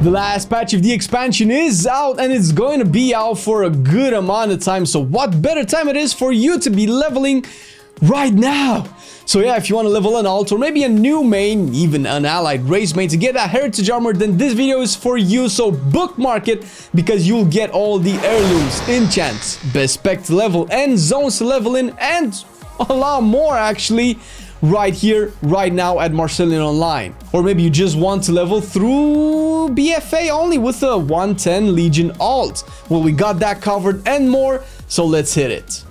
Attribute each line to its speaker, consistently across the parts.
Speaker 1: The last patch of the expansion is out, and it's going to be out for a good amount of time. So what better time it is for you to be leveling right now? So yeah, if you want to level an alt or maybe a new main, even an allied race main to get that heritage armor, then this video is for you. So bookmark it, because you'll get all the heirlooms, enchants, best spec to level, and zones to level in, and a lot more actually, right here, right now at MarcelianOnline. Or maybe you just want to level through BFA only with a 110 Legion alt. Well, we got that covered and more, so let's hit it.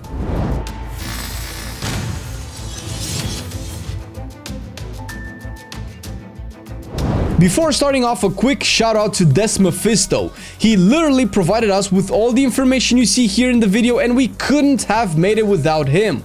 Speaker 1: Before starting off, a quick shout out to Desmephisto. He literally provided us with all the information you see here in the video, and we couldn't have made it without him.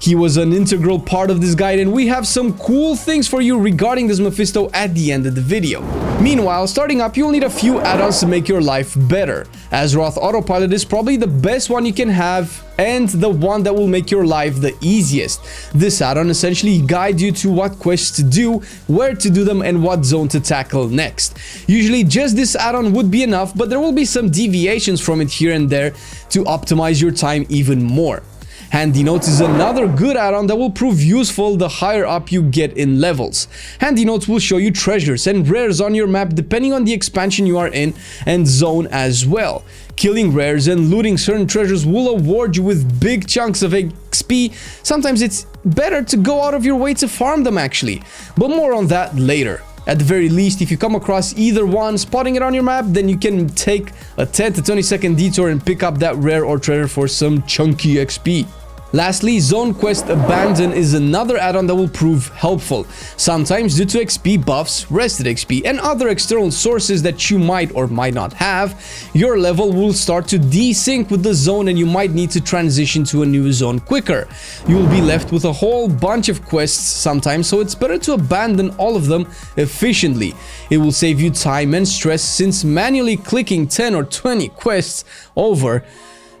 Speaker 1: He was an integral part of this guide, and we have some cool things for you regarding this Mephisto at the end of the video. Meanwhile, starting up, you'll need a few add-ons to make your life better. Azeroth Autopilot is probably the best one you can have, and the one that will make your life the easiest. This add-on essentially guides you to what quests to do, where to do them, and what zone to tackle next. Usually just this add-on would be enough, but there will be some deviations from it here and there to optimize your time even more. Handy Notes is another good add-on that will prove useful the higher up you get in levels. Handy Notes will show you treasures and rares on your map depending on the expansion you are in and zone as well. Killing rares and looting certain treasures will award you with big chunks of XP. Sometimes it's better to go out of your way to farm them actually, but more on that later. At the very least, if you come across either one, spotting it on your map, then you can take a 10 to 20 second detour and pick up that rare or treasure for some chunky XP. Lastly, Zone Quest Abandon is another add-on that will prove helpful. Sometimes due to XP buffs, rested XP, and other external sources that you might or might not have, your level will start to desync with the zone and you might need to transition to a new zone quicker. You will be left with a whole bunch of quests sometimes, so it's better to abandon all of them efficiently. It will save you time and stress, since manually clicking 10 or 20 quests over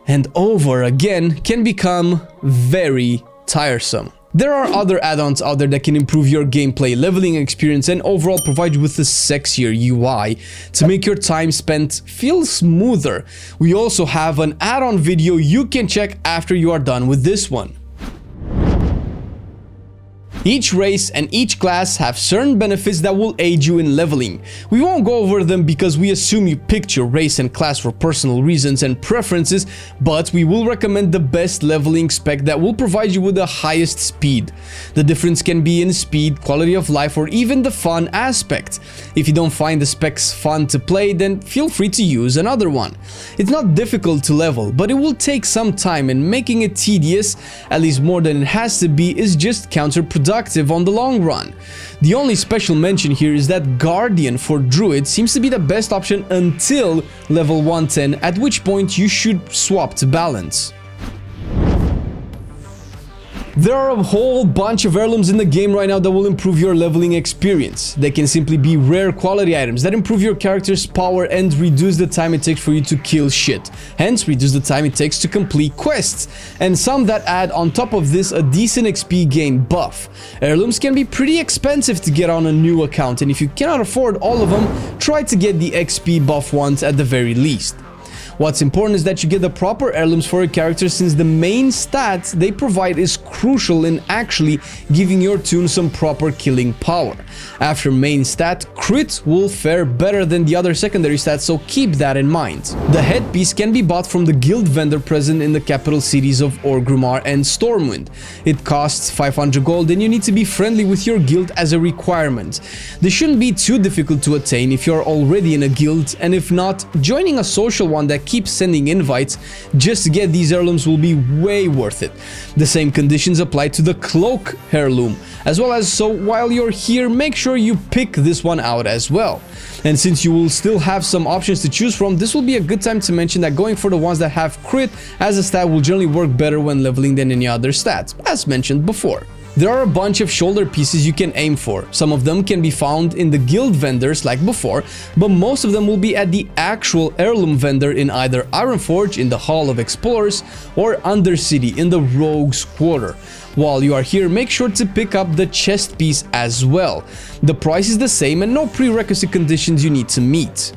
Speaker 1: and over again can become very tiresome. There are other add-ons out there that can improve your gameplay, leveling experience, and overall provide you with a sexier UI to make your time spent feel smoother. We also have an add-on video you can check after you are done with this one. Each race and each class have certain benefits that will aid you in leveling. We won't go over them because we assume you picked your race and class for personal reasons and preferences, but we will recommend the best leveling spec that will provide you with the highest speed. The difference can be in speed, quality of life, or even the fun aspect. If you don't find the specs fun to play, then feel free to use another one. It's not difficult to level, but it will take some time, and making it tedious, at least more than it has to be, is just counterproductive on the long run. The only special mention here is that Guardian for Druid seems to be the best option until level 110, at which point you should swap to balance. There are a whole bunch of heirlooms in the game right now that will improve your leveling experience. They can simply be rare quality items that improve your character's power and reduce the time it takes for you to kill shit, hence reduce the time it takes to complete quests, and some that add on top of this a decent XP gain buff. Heirlooms can be pretty expensive to get on a new account, and if you cannot afford all of them, try to get the XP buff ones at the very least. What's important is that you get the proper heirlooms for your character, since the main stats they provide is crucial in actually giving your toon some proper killing power. After main stat, crit will fare better than the other secondary stats, so keep that in mind. The headpiece can be bought from the guild vendor present in the capital cities of Orgrimmar and Stormwind. It costs 500 gold and you need to be friendly with your guild as a requirement. This shouldn't be too difficult to attain if you are already in a guild, and if not, joining a social one that keeps sending invites just to get these heirlooms will be way worth it. The same conditions apply to the cloak heirloom as well, as so while you're here, make sure you pick this one out as well. And since you will still have some options to choose from, this will be a good time to mention that going for the ones that have crit as a stat will generally work better when leveling than any other stats, as mentioned before. There are a bunch of shoulder pieces you can aim for. Some of them can be found in the guild vendors like before, but most of them will be at the actual heirloom vendor in either Ironforge in the Hall of Explorers or Undercity in the Rogues Quarter. While you are here, make sure to pick up the chest piece as well. The price is the same and no prerequisite conditions you need to meet.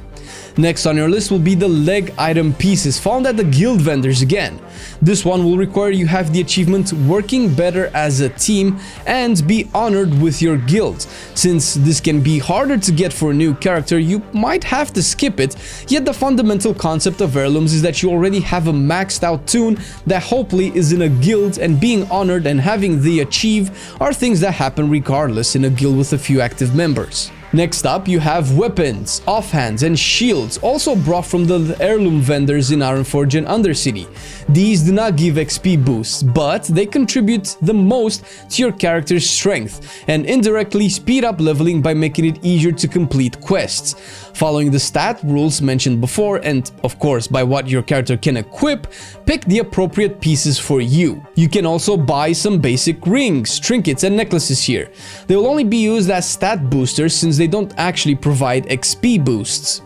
Speaker 1: Next on your list will be the leg item pieces found at the guild vendors again. This one will require you have the achievement working better as a team and be honored with your guild. Since this can be harder to get for a new character, you might have to skip it, yet the fundamental concept of heirlooms is that you already have a maxed out toon that hopefully is in a guild, and being honored and having the achieve are things that happen regardless in a guild with a few active members. Next up, you have weapons, offhands, and shields, also brought from the heirloom vendors in Ironforge and Undercity. These do not give XP boosts, but they contribute the most to your character's strength, and indirectly speed up leveling by making it easier to complete quests. Following the stat rules mentioned before, and of course by what your character can equip, pick the appropriate pieces for you. You can also buy some basic rings, trinkets, and necklaces here. They will only be used as stat boosters since they don't actually provide XP boosts.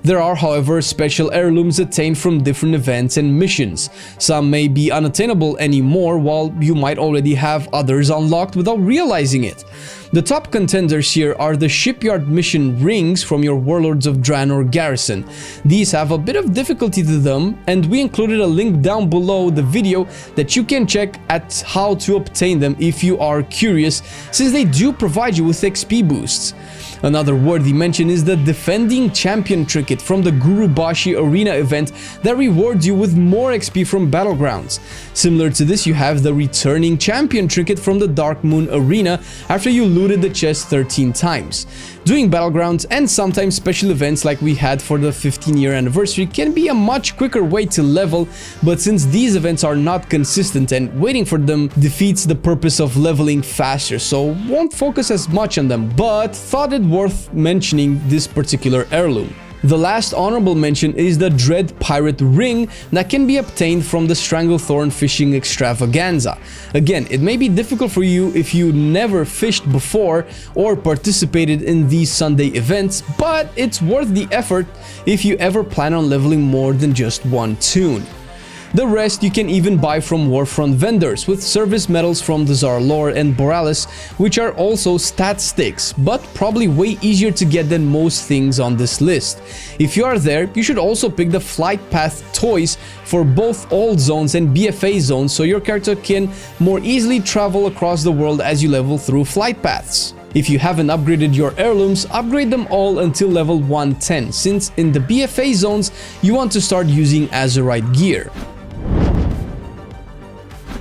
Speaker 1: There are, however, special heirlooms attained from different events and missions. Some may be unattainable anymore, while you might already have others unlocked without realizing it. The top contenders here are the shipyard mission rings from your Warlords of Draenor garrison. These have a bit of difficulty to them, and we included a link down below the video that you can check at how to obtain them if you are curious, since they do provide you with XP boosts. Another worthy mention is the Defending Champion trinket from the Gurubashi Arena event that rewards you with more XP from Battlegrounds. Similar to this, you have the Returning Champion trinket from the Dark Moon Arena after you looted the chest 13 times. Doing Battlegrounds and sometimes special events like we had for the 15-year anniversary can be a much quicker way to level, but since these events are not consistent and waiting for them defeats the purpose of leveling faster, so won't focus as much on them, but thought it worth mentioning this particular heirloom. The last honorable mention is the Dread Pirate Ring that can be obtained from the Stranglethorn Fishing Extravaganza. Again, it may be difficult for you if you never fished before or participated in these Sunday events, but it's worth the effort if you ever plan on leveling more than just one toon. The rest you can even buy from Warfront vendors, with service medals from the Zarlor and Borealis, which are also stat sticks, but probably way easier to get than most things on this list. If you are there, you should also pick the Flight Path toys for both old zones and BFA zones, so your character can more easily travel across the world as you level through flight paths. If you haven't upgraded your heirlooms, upgrade them all until level 110, since in the BFA zones you want to start using Azerite gear.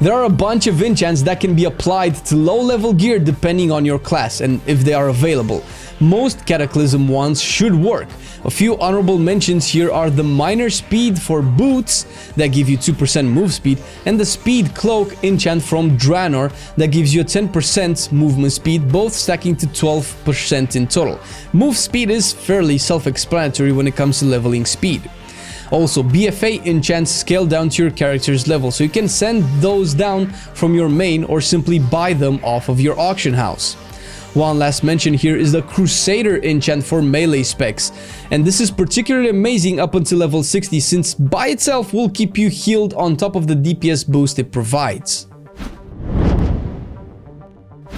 Speaker 1: There are a bunch of enchants that can be applied to low-level gear depending on your class and if they are available. Most Cataclysm ones should work. A few honorable mentions here are the Minor Speed for boots that give you 2% move speed, and the Speed Cloak enchant from Draenor that gives you a 10% movement speed, both stacking to 12% in total. Move speed is fairly self-explanatory when it comes to leveling speed. Also, BFA enchants scale down to your character's level, so you can send those down from your main or simply buy them off of your auction house. One last mention here is the Crusader enchant for melee specs, and this is particularly amazing up until level 60, since by itself will keep you healed on top of the DPS boost it provides.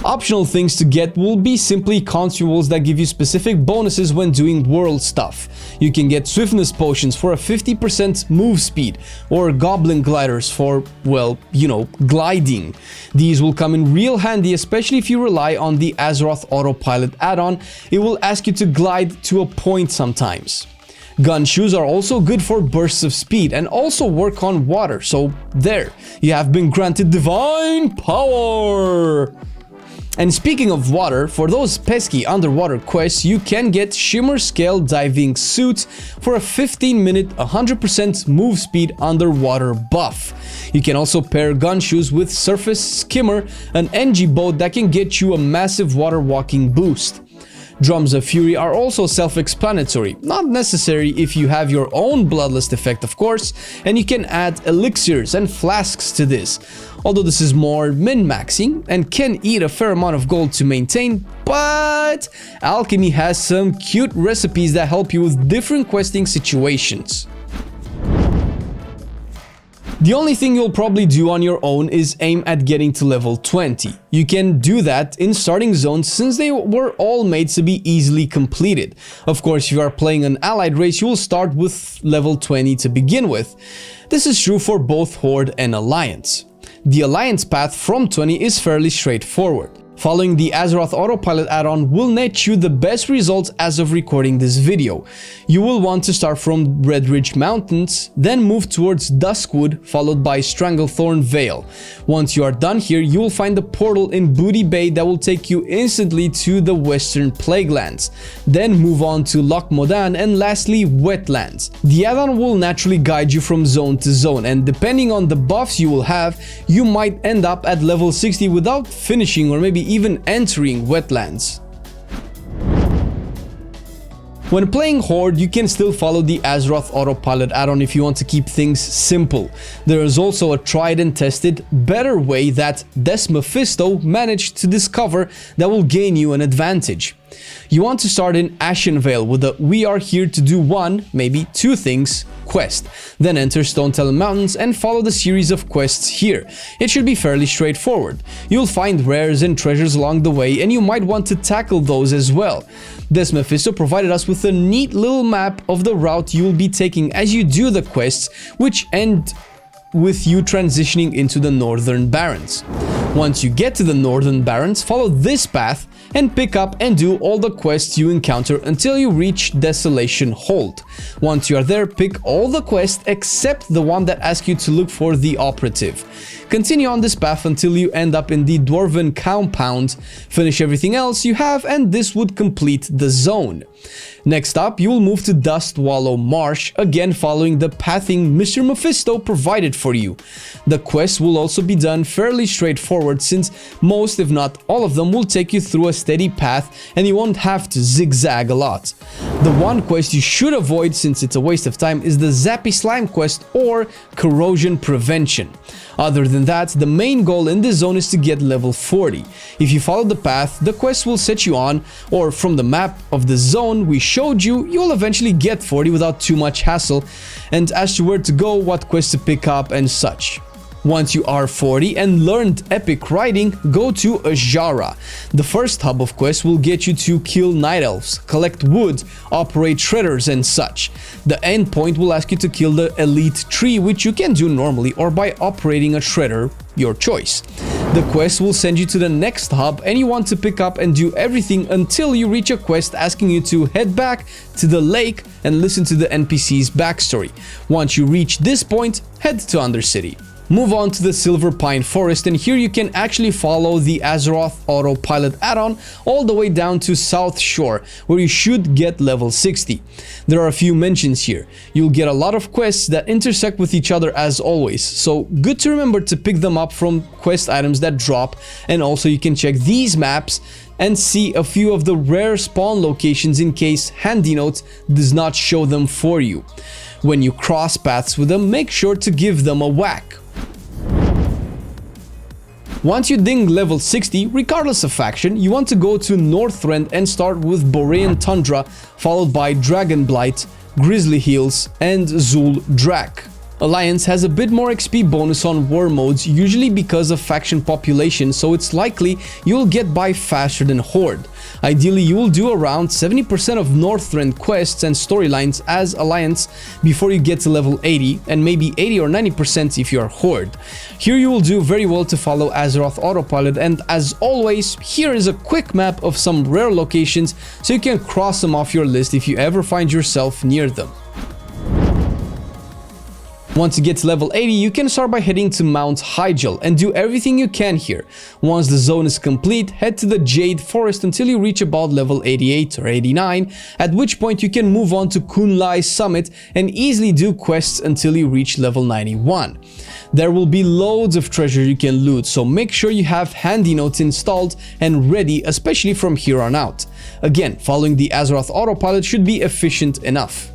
Speaker 1: Optional things to get will be simply consumables that give you specific bonuses when doing world stuff. You can get swiftness potions for a 50% move speed, or goblin gliders for, well, you know, gliding. These will come in real handy, especially if you rely on the Azeroth autopilot add-on. It will ask you to glide to a point sometimes. Gun shoes are also good for bursts of speed and also work on water, so there, you have been granted divine power! And speaking of water, for those pesky underwater quests, you can get Shimmer Scale Diving Suit for a 15-minute 100% move speed underwater buff. You can also pair gun shoes with Surface Skimmer, an NG boat that can get you a massive water walking boost. Drums of Fury are also self-explanatory, not necessary if you have your own Bloodlust effect of course, and you can add elixirs and flasks to this. although this is more min-maxing and can eat a fair amount of gold to maintain, but alchemy has some cute recipes that help you with different questing situations. The only thing you'll probably do on your own is aim at getting to level 20. You can do that in starting zones since they were all made to be easily completed. Of course, if you are playing an allied race, you will start with level 20 to begin with. This is true for both Horde and Alliance. The Alliance path from 20 is fairly straightforward. Following the Azeroth Autopilot add-on will net you the best results as of recording this video. You will want to start from Red Ridge Mountains, then move towards Duskwood, followed by Stranglethorn Vale. Once you are done here, you will find a portal in Booty Bay that will take you instantly to the Western Plaguelands. Then move on to Loch Modan and lastly Wetlands. The add-on will naturally guide you from zone to zone, and depending on the buffs you will have, you might end up at level 60 without finishing or maybe even entering Wetlands. When playing Horde, you can still follow the Azeroth Autopilot add-on if you want to keep things simple. There is also a tried and tested, better way that Mephisto managed to discover that will gain you an advantage. You want to start in Ashenvale with a "we are here to do one, maybe two things" quest. Then enter Stonetalon Mountains and follow the series of quests here. It should be fairly straightforward. You'll find rares and treasures along the way, and you might want to tackle those as well. Mephisto provided us with a neat little map of the route you will be taking as you do the quests, which end with you transitioning into the Northern Barrens. Once you get to the Northern Barrens, follow this path and pick up and do all the quests you encounter until you reach Desolation Hold. Once you are there, pick all the quests except the one that asks you to look for the operative. Continue on this path until you end up in the Dwarven Compound, finish everything else you have, and this would complete the zone. Next up, you will move to Dust Wallow Marsh, again following the pathing Mr. Mephisto provided for you. The quests will also be done fairly straightforward since most, if not all of them, will take you through a steady path and you won't have to zigzag a lot. The one quest you should avoid since it's a waste of time is the Zappy Slime quest or Corrosion Prevention. Other than that, the main goal in this zone is to get level 40. If you follow the path, the quest will set you on, or from the map of the zone we showed you, you will eventually get 40 without too much hassle, and as to where to go, what quests to pick up and such. Once you are 40 and learned epic riding, go to Ajara. The first hub of quests will get you to kill night elves, collect wood, operate shredders and such. The end point will ask you to kill the elite tree, which you can do normally or by operating a shredder, your choice. The quest will send you to the next hub and you want to pick up and do everything until you reach a quest asking you to head back to the lake and listen to the NPC's backstory. Once you reach this point, head to Undercity. Move on to the Silver Pine Forest, and here you can actually follow the Azeroth Autopilot add-on all the way down to South Shore, where you should get level 60. There are a few mentions here. You'll get a lot of quests that intersect with each other as always, so good to remember to pick them up from quest items that drop, and also you can check these maps and see a few of the rare spawn locations in case Handy Notes does not show them for you. When you cross paths with them, make sure to give them a whack. Once you ding level 60, regardless of faction, you want to go to Northrend and start with Borean Tundra, followed by Dragonblight, Grizzly Hills, and Zul Drak. Alliance has a bit more XP bonus on war modes, usually because of faction population, so it's likely you'll get by faster than Horde. Ideally, you will do around 70% of Northrend quests and storylines as Alliance before you get to level 80, and maybe 80 or 90% if you are Horde. Here you will do very well to follow Azeroth Autopilot, and as always, here is a quick map of some rare locations so you can cross them off your list if you ever find yourself near them. Once you get to level 80, you can start by heading to Mount Hyjal and do everything you can here. Once the zone is complete, head to the Jade Forest until you reach about level 88 or 89, at which point you can move on to Kunlai Summit and easily do quests until you reach level 91. There will be loads of treasure you can loot, so make sure you have Handy Notes installed and ready, especially from here on out. Again, following the Azeroth Autopilot should be efficient enough.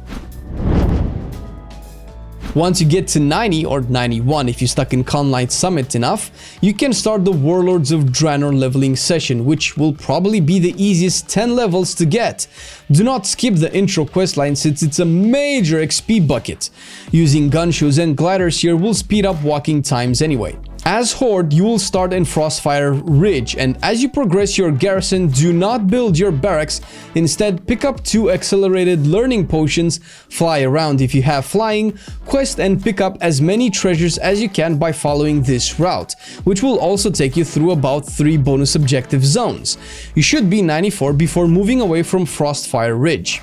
Speaker 1: Once you get to 90 or 91 if you stuck in Conlight Summit enough, you can start the Warlords of Draenor leveling session, which will probably be the easiest 10 levels to get. Do not skip the intro questline since it's a major XP bucket. Using gunshoes and gliders here will speed up walking times anyway. As Horde, you will start in Frostfire Ridge, and as you progress your garrison, do not build your barracks. Instead, pick up 2 accelerated learning potions, fly around if you have flying, quest and pick up as many treasures as you can by following this route, which will also take you through about 3 bonus objective zones. You should be 94 before moving away from Frostfire Ridge.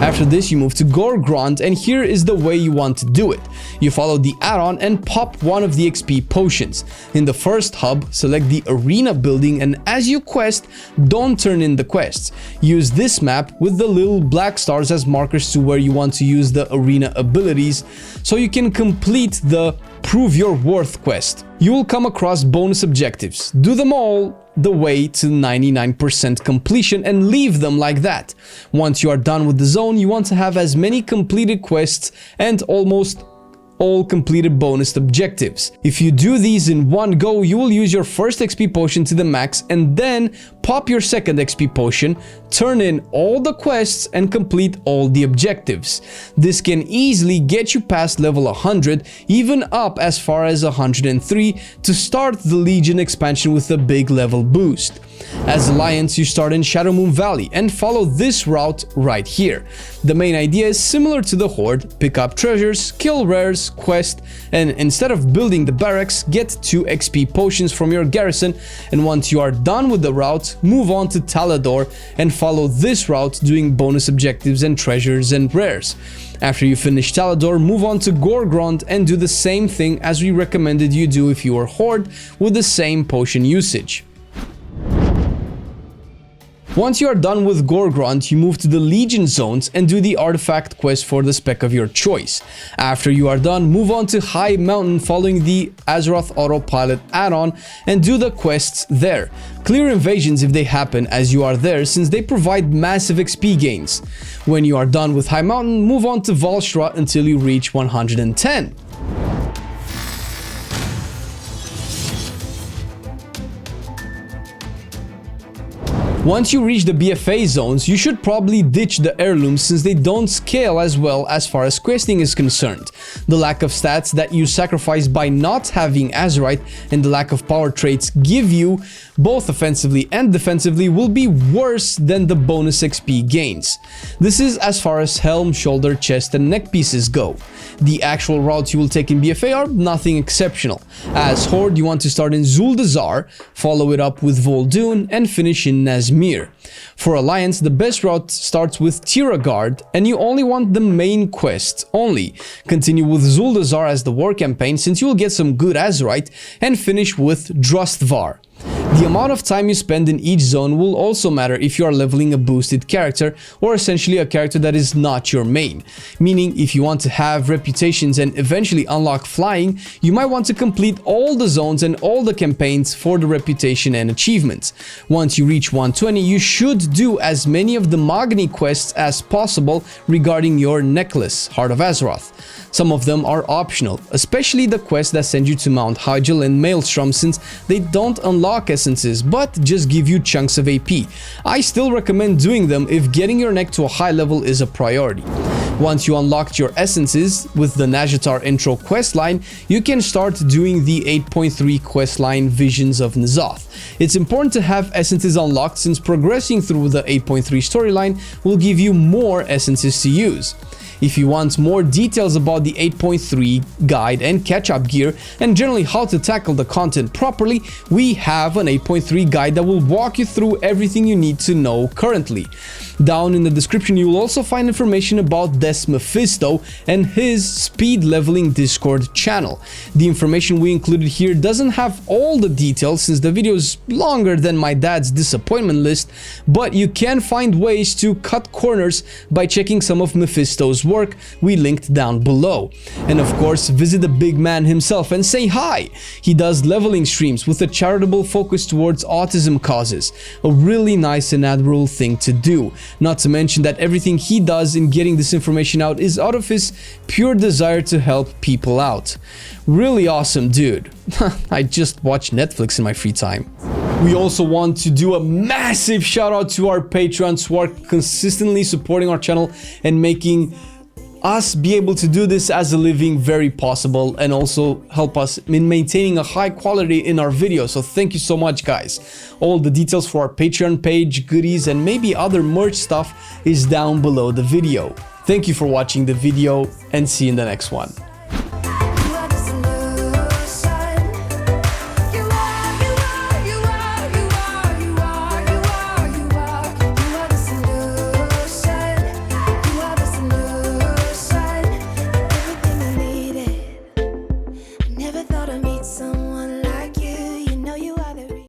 Speaker 1: After this, you move to Gorgrond, and here is the way you want to do it. You follow the add-on and pop one of the XP potions. In the first hub, select the arena building, and as you quest, don't turn in the quests. Use this map with the little black stars as markers to where you want to use the arena abilities, so you can complete the Prove Your Worth quest. You will come across bonus objectives. Do them all the way to 99% completion and leave them like that. Once you are done with the zone, you want to have as many completed quests and almost all completed bonus objectives. If you do these in one go, you will use your first XP potion to the max and then pop your second XP potion, turn in all the quests and complete all the objectives. This can easily get you past level 100, even up as far as 103 to start the Legion expansion with a big level boost. As Alliance, you start in Shadowmoon Valley and follow this route right here. The main idea is similar to the Horde: pick up treasures, kill rares, quest, and instead of building the barracks, get 2 XP potions from your garrison, and once you are done with the route, move on to Talador and follow this route doing bonus objectives and treasures and rares. After you finish Talador, move on to Gorgrond and do the same thing as we recommended you do if you are Horde, with the same potion usage. Once you are done with Gorgrond, you move to the Legion zones and do the artifact quest for the spec of your choice. After you are done, move on to High Mountain following the Azeroth Autopilot add-on and do the quests there. Clear invasions if they happen as you are there, since they provide massive XP gains. When you are done with High Mountain, move on to Valshra until you reach 110. Once you reach the BFA zones, you should probably ditch the Heirlooms since they don't scale as well as far as questing is concerned. The lack of stats that you sacrifice by not having Azerite and the lack of power traits give you, both offensively and defensively, will be worse than the bonus XP gains. This is as far as helm, shoulder, chest and neck pieces go. The actual routes you will take in BFA are nothing exceptional. As Horde, you want to start in Zuldazar, follow it up with Vol'dun and finish in Nazmir. For Alliance, the best route starts with Tiragard and you only want the main quest only. Continue with Zuldazar as the war campaign since you will get some good Azerite, and finish with Drustvar. The amount of time you spend in each zone will also matter if you are leveling a boosted character or essentially a character that is not your main. Meaning, if you want to have reputations and eventually unlock flying, you might want to complete all the zones and all the campaigns for the reputation and achievements. Once you reach 120, you should do as many of the Magni quests as possible regarding your necklace, Heart of Azeroth. Some of them are optional, especially the quests that send you to Mount Hyjal and Maelstrom, since they don't unlock essences but just give you chunks of AP. I still recommend doing them if getting your neck to a high level is a priority. Once you unlocked your essences with the Nazjatar intro questline, you can start doing the 8.3 questline Visions of N'Zoth. It's important to have essences unlocked since progressing through the 8.3 storyline will give you more essences to use. If you want more details about the 8.3 guide and catch-up gear and generally how to tackle the content properly, we have an 8.3 guide that will walk you through everything you need to know currently. Down in the description you will also find information about Des Mephisto and his speed leveling Discord channel. The information we included here doesn't have all the details since the video is longer than my dad's disappointment list, but you can find ways to cut corners by checking some of Mephisto's work we linked down below. And of course, visit the big man himself and say hi! He does leveling streams with a charitable focus towards autism causes, a really nice and admirable thing to do. Not to mention that everything he does in getting this information out is out of his pure desire to help people out. Really awesome dude. I just watch Netflix in my free time. We also want to do a massive shout out to our patrons who are consistently supporting our channel and making us be able to do this as a living very possible, and also help us in maintaining a high quality in our videos. So thank you so much, guys. All the details for our Patreon page, goodies, and maybe other merch stuff is down below the video. Thank you for watching the video, and see you in the next one.